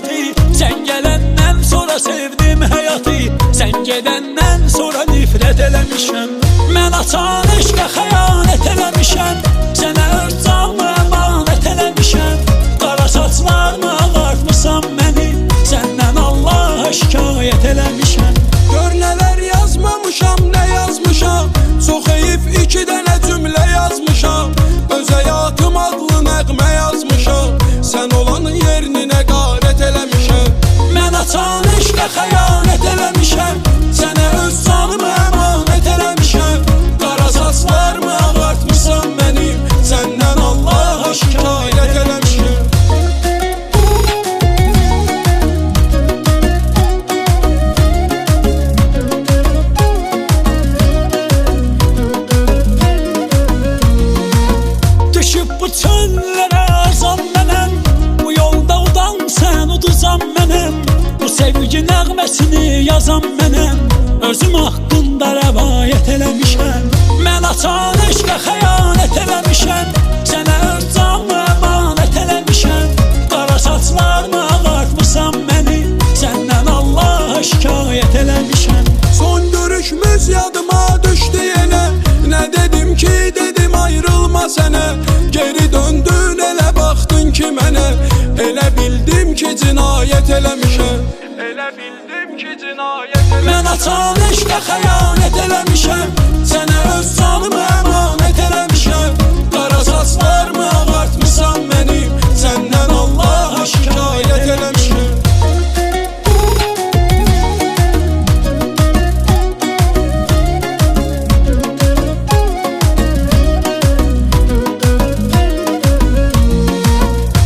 həyatı. Sən gələndən sonra sevdim həyatı. Sən gedəndən sonra nifrət eləmişəm. Mən açan eşqə xəyanət eləmişəm. Sənə öz canımı əmanət eləmişəm. Qara saçlarını ağartmışam məni. Səndən Allaha şikayət eləmişəm. Gör nələr yazmamışam, nə yazmışam. Çox heyif 2 dənə cümlə yazmışam. Öz həyatım adlı nəğmə yazmışam. Sən olan yerini nəqarət eləmişəm. Mən açan eşqə xəyanət eləmişəm. Sənə öz canımı əmanət eləmişəm. Qara saçlarımı ağartmışam mənim. Səndən Allaha şikayət eləmişəm. Düşüb bu çöllərə azam mənəm. Bu yolda udan sən uduzam mənəm. Bu sevgi nəğməsini yazam mənəm. Özüm haqqında rəvayət eləmişəm. Mən açan eşqə xəyanət eləmişəm. Sənə öz canımı əmanət eləmişəm. Qara saçlarını ağartmışam məni. Səndən Allaha şikayət eləmişəm. Son görüşümüz yadıma düşdü yenə. Nə dedim ki dedim ayrılma sənə. Geri döndün elə baxdın ki mənə. Elə bildim ki cinayət eləmişəm. Elə bildim ki cinayət eləmişəm. Mən açan eşqə xəyanət eləmişəm. Sənə öz canımı əmanət eləmişəm. Qara saçlarımı ağartmışam mənim. Səndən Allaha şikayət eləmişəm.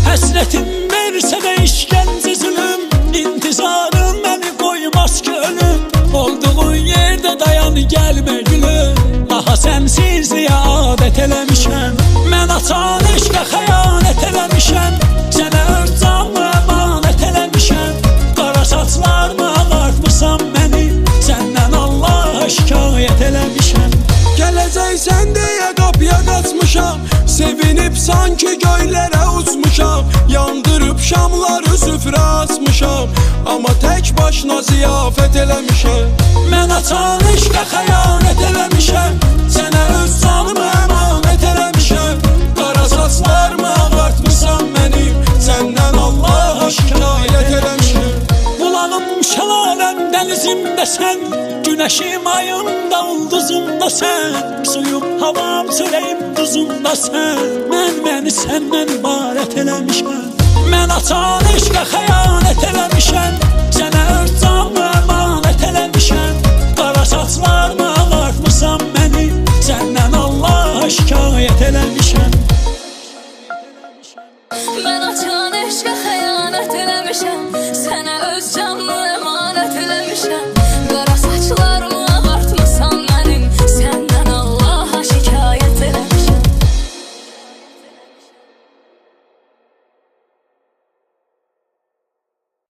Həsrətim versə də işgəncə zülüm. İntizarım məni qoymaz ki ölüm. Olduğun yerdə dayan gəlmə gülüm. Daha sənsizliyə adət eləmişəm. Mən açan eşqə xəyanət eləmişəm. Sənə öz canımı əmanət eləmişəm. Qara saçlarını ağartmışam məni. Səndən Allaha şikayət eləmişəm. Gələcəksən deyə qapıya qaçmışam. Sevinib sanki göylərə uçmuşam. Yandırıb şamları süfrə açmışam. Amma tək başına ziyafət eləmişəm. Mən açan eşqə xəyanət eləmişəm. Sənə öz canımı əmanət eləmişəm. Qara saçlarımı ağartmışam mənim. Səndən Allaha şikayət eləmişəm. Bulağım, şəlaləm, dənizimdə sən. Günəşim, ayımda, ulduzumda sən. Suyum, havam, çörəyim, duzumda sən. Məni səndən ibarət eləmişəm. Mən açan eşqə xəyanət